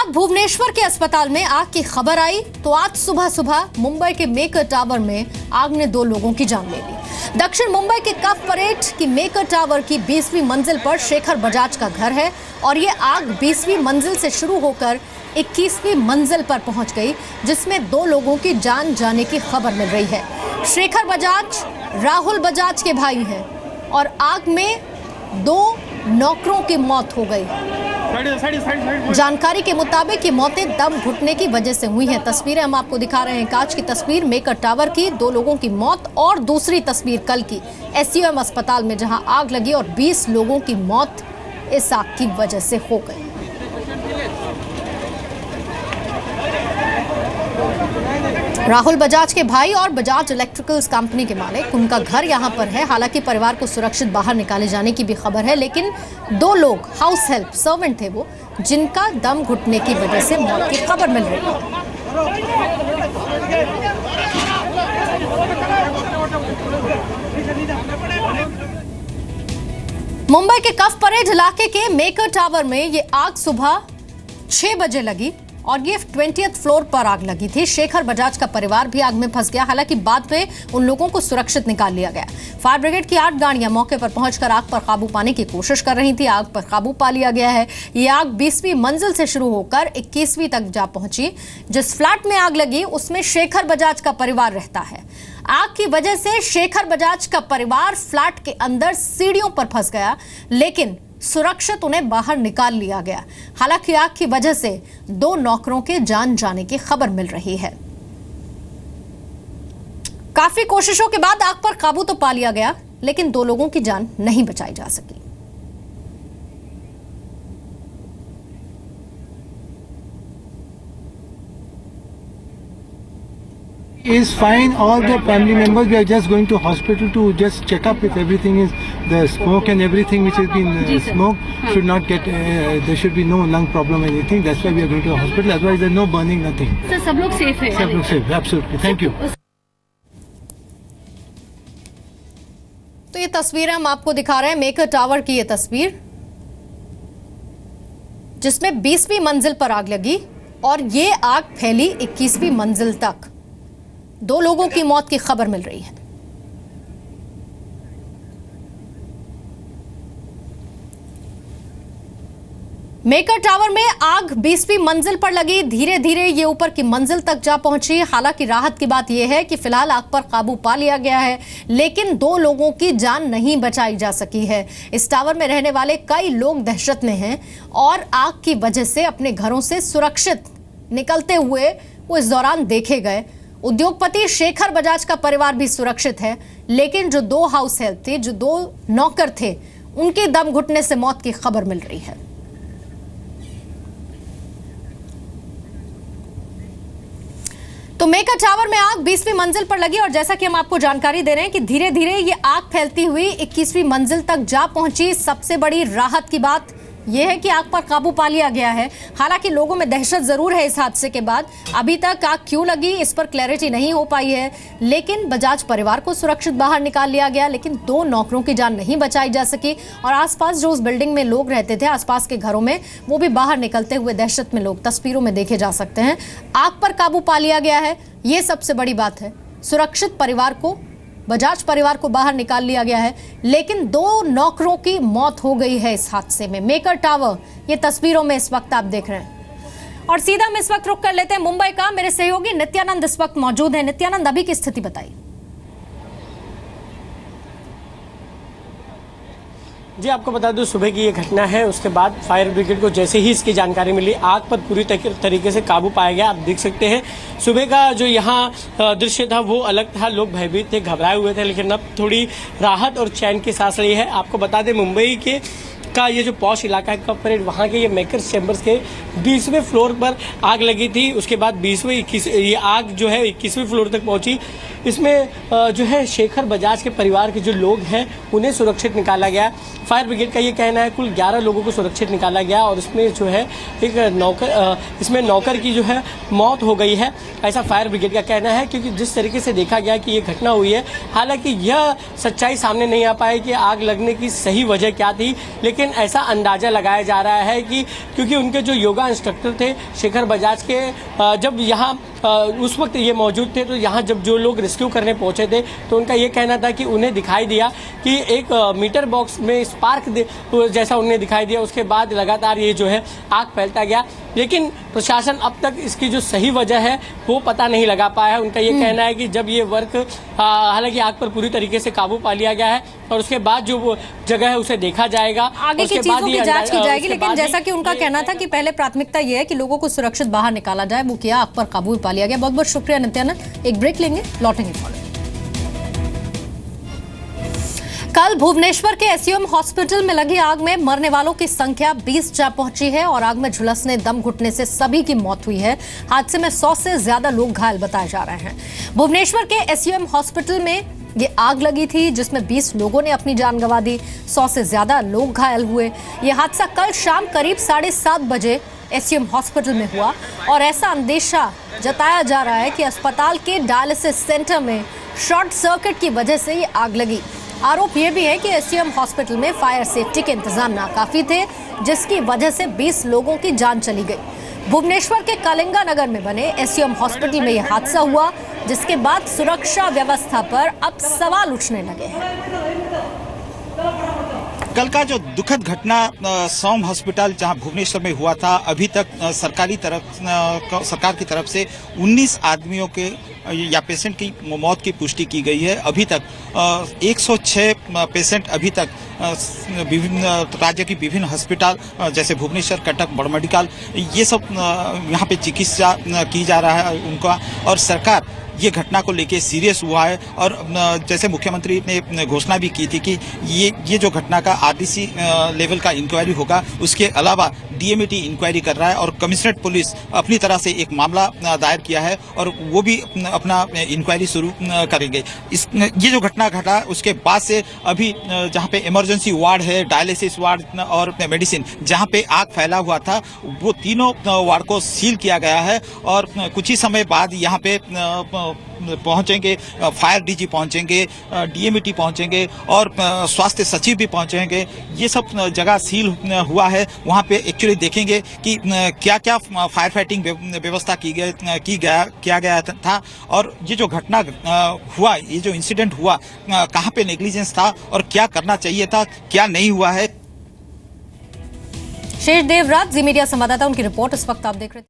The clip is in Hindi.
बाद भुवनेश्वर के अस्पताल में आग की खबर आई तो आज सुबह सुबह मुंबई के मेकर टावर में आग ने 2 लोगों की जान ले ली। दक्षिण मुंबई के कफ परेड की मेकर टावर की 20वीं मंजिल पर शेखर बजाज का घर है और ये आग 20वीं मंजिल से शुरू होकर 21वीं मंजिल पर पहुंच गई, जिसमें 2 लोगों की जान जाने की खबर मिल रही है। शेखर बजाज राहुल बजाज के भाई हैं और आग में 2 नौकरों की मौत हो गई। जानकारी के मुताबिक ये मौतें दम घुटने की वजह से हुई हैं। तस्वीरें हम आपको दिखा रहे हैं, कांच की तस्वीर मेकर टावर की, 2 लोगों की मौत और दूसरी तस्वीर कल की SUM अस्पताल में जहां आग लगी और 20 लोगों की मौत इस आग की वजह से हो गई। राहुल बजाज के भाई और बजाज इलेक्ट्रिकल्स कंपनी के मालिक, उनका घर यहां पर है। हालांकि परिवार को सुरक्षित बाहर निकाले जाने की भी खबर है, लेकिन 2 लोग हाउस हेल्प सर्वेंट थे वो, जिनका दम घुटने की वजह से मौत की खबर मिल रही है। मुंबई के कफ परेड इलाके के मेकर टावर में ये आग सुबह 6 बजे लगी और ये 20th फ्लोर पर आग लगी थी। शेखर बजाज का परिवार भी आग में फंस गया। हालांकि बाद में उन लोगों को सुरक्षित निकाल लिया गया। फायर ब्रिगेड की 8 गाड़ियां मौके पर पहुंचकर आग पर काबू पाने की कोशिश कर रही थी। आग पर काबू पा लिया गया है। ये आग 20वीं मंजिल से शुरू होकर 21वीं तक जा पहुंची। जिस फ्लैट में आग लगी उसमें शेखर बजाज का परिवार रहता है। आग की वजह से शेखर बजाज का परिवार फ्लैट के अंदर सीढ़ियों पर फंस गया, लेकिन सुरक्षित उन्हें बाहर निकाल लिया गया। हालांकि आग की वजह से 2 नौकरों के जान जाने की खबर मिल रही है। काफी कोशिशों के बाद आग पर काबू तो पा लिया गया, लेकिन 2 लोगों की जान नहीं बचाई जा सकी। Is fine. All the family members, we are just going to hospital to just check up if everything is, the smoke and everything which has been smoke should not get, there should be no lung problem or anything. That's why we are going to hospital. Otherwise there's no burning, nothing. Sir सब लोग सेफ है? सब लोग safe, absolutely. Thank you. तो ये तस्वीरें हम आपको दिखा रहे हैं, मेकर टावर की ये तस्वीर, जिसमें 20वीं मंजिल पर आग लगी और ये आग फैली 21वीं मंजिल तक। 2 लोगों की मौत की खबर मिल रही है। मेकर टावर में आग 20वीं मंजिल पर लगी, धीरे धीरे ये ऊपर की मंजिल तक जा पहुंची। हालांकि राहत की बात यह है कि फिलहाल आग पर काबू पा लिया गया है, लेकिन 2 लोगों की जान नहीं बचाई जा सकी है। इस टावर में रहने वाले कई लोग दहशत में हैं और आग की वजह से अपने घरों से सुरक्षित निकलते हुए वो इस दौरान देखे गए। उद्योगपति शेखर बजाज का परिवार भी सुरक्षित है, लेकिन जो 2 हाउस हेल्प थे, जो 2 नौकर थे, उनके दम घुटने से मौत की खबर मिल रही है। तो मेकर टावर में आग 20वीं मंजिल पर लगी और जैसा कि हम आपको जानकारी दे रहे हैं कि धीरे धीरे ये आग फैलती हुई 21वीं मंजिल तक जा पहुंची। सबसे बड़ी राहत की बात यह है कि आग पर काबू पा लिया गया है। हालांकि लोगों में दहशत जरूर है इस हादसे के बाद। अभी तक आग क्यों लगी इस पर क्लैरिटी नहीं हो पाई है, लेकिन बजाज परिवार को सुरक्षित बाहर निकाल लिया गया, लेकिन 2 नौकरों की जान नहीं बचाई जा सकी। और आसपास जो उस बिल्डिंग में लोग रहते थे, आसपास के घरों में, वो भी बाहर निकलते हुए दहशत में लोग तस्वीरों में देखे जा सकते हैं। आग पर काबू पा लिया गया है, ये सबसे बड़ी बात है। सुरक्षित परिवार को, बजाज परिवार को बाहर निकाल लिया गया है, लेकिन 2 नौकरों की मौत हो गई है इस हादसे में। मेकर टावर ये तस्वीरों में इस वक्त आप देख रहे हैं। और सीधा हम इस वक्त रुक कर लेते हैं मुंबई का। मेरे सहयोगी नित्यानंद इस वक्त मौजूद है। नित्यानंद, अभी की स्थिति बताइए। जी, आपको बता दूं सुबह की ये घटना है। उसके बाद फायर ब्रिगेड को जैसे ही इसकी जानकारी मिली, आग पर पूरी तरीके से काबू पाया गया। आप देख सकते हैं सुबह का जो यहाँ दृश्य था वो अलग था। लोग भयभीत थे, घबराए हुए थे, लेकिन अब थोड़ी राहत और चैन की सांस ली है। आपको बता दें मुंबई का ये जो पॉश इलाका है कफ परेड, वहाँ के ये मेकर्स चैम्बर्स के 20वें फ्लोर पर आग लगी थी। उसके बाद 20वें 21 ये आग जो है 21वें फ्लोर तक पहुँची। इसमें जो है शेखर बजाज के परिवार के जो लोग हैं उन्हें सुरक्षित निकाला गया। फायर ब्रिगेड का ये कहना है कुल 11 लोगों को सुरक्षित निकाला गया और इसमें जो है एक इसमें नौकर की जो है मौत हो गई है, ऐसा फायर ब्रिगेड का कहना है। क्योंकि जिस तरीके से देखा गया कि ये घटना हुई है, हालांकि यह सच्चाई सामने नहीं आ पाई कि आग लगने की सही वजह क्या थी, लेकिन ऐसा अंदाजा लगाया जा रहा है कि क्योंकि उनके जो योगा इंस्ट्रक्टर थे शेखर बजाज के, जब यहाँ उस वक्त ये मौजूद थे, तो यहाँ जब जो लोग रेस्क्यू करने पहुंचे थे तो उनका ये कहना था कि उन्हें दिखाई दिया कि एक मीटर बॉक्स में स्पार्क जैसा उन्हें दिखाई दिया। उसके बाद लगातार ये जो है आग फैलता गया, लेकिन प्रशासन अब तक इसकी जो सही वजह है वो पता नहीं लगा पाया है। उनका ये कहना है कि जब ये वर्क हालांकि आग पर पूरी तरीके से काबू पा लिया गया है और उसके बाद जो वो जगह है उसे देखा जाएगा, आगे की चीजों की जांच की जाएगी। लेकिन जैसा कि उनका कहना था कि पहले प्राथमिकता ये है कि लोगों को सुरक्षित बाहर निकाला जाए, वो किया, आग पर काबू पा लिया गया। बहुत बहुत शुक्रिया नित्यानंद। एक ब्रेक लेंगे, लौटेंगे फॉलो। कल भुवनेश्वर के एसयूएम हॉस्पिटल में लगी आग में मरने वालों की संख्या 20 जा पहुंची है और आग में झुलसने, दम घुटने से सभी की मौत हुई है। हादसे में 100 से ज्यादा लोग घायल बताए जा रहे हैं। भुवनेश्वर के एसयूएम हॉस्पिटल में ये आग लगी थी जिसमें 20 लोगों ने अपनी जान गंवा दी, 100 से ज्यादा लोग घायल हुए। ये हादसा कल शाम करीब 7:30 बजे एसयूएम हॉस्पिटल में हुआ और ऐसा अंदेशा जताया जा रहा है कि अस्पताल के डायलिसिस सेंटर में शॉर्ट सर्किट की वजह से ये आग लगी। आरोप यह भी है कि एसयूएम हॉस्पिटल में फायर सेफ्टी के इंतजाम नाकाफी थे, जिसकी वजह से 20 लोगों की जान चली गई। भुवनेश्वर के कलिंगा नगर में बने एसयूएम हॉस्पिटल में यह हादसा हुआ, जिसके बाद सुरक्षा व्यवस्था पर अब सवाल उठने लगे हैं। कल का जो दुखद घटना सौम हॉस्पिटल जहां भुवनेश्वर में हुआ था, अभी तक सरकार की तरफ से 19 आदमियों के या पेशेंट की मौत की पुष्टि की गई है। अभी तक 106 पेशेंट अभी तक विभिन्न राज्य की विभिन्न अस्पताल जैसे भुवनेश्वर, कटक, बड़ मेडिकल, ये सब यहाँ पे चिकित्सा की जा रहा है उनका। और सरकार ये घटना को लेके सीरियस हुआ है और जैसे मुख्यमंत्री ने घोषणा भी की थी कि ये जो घटना का आरडीसी लेवल का इंक्वायरी होगा, उसके अलावा डीएमईटी इंक्वायरी कर रहा है और कमिश्नरेट पुलिस अपनी तरह से एक मामला दायर किया है और वो भी अपना इंक्वायरी शुरू करेंगे। ये जो घटना घटा उसके बाद से अभी जहाँ पे इमरजेंसी वार्ड है, डायलिसिस वार्ड और मेडिसिन, जहाँ पे आग फैला हुआ था, वो तीनों वार्ड को सील किया गया है और कुछ ही समय बाद यहाँ पे पहुंचेंगे, फायर डीजी पहुंचेंगे, डीएमईटी पहुंचेंगे और स्वास्थ्य सचिव भी पहुंचेंगे। ये सब जगह सील हुआ है। वहां पे एक्चुअली देखेंगे कि क्या क्या फायर फाइटिंग व्यवस्था किया गया था और ये जो घटना हुआ, ये जो इंसिडेंट हुआ, कहां पे नेग्लिजेंस था और क्या करना चाहिए था, क्या नहीं हुआ है। शेष देवराज, जी मीडिया संवाददाता, उनकी रिपोर्ट इस वक्त आप देख रहे हैं।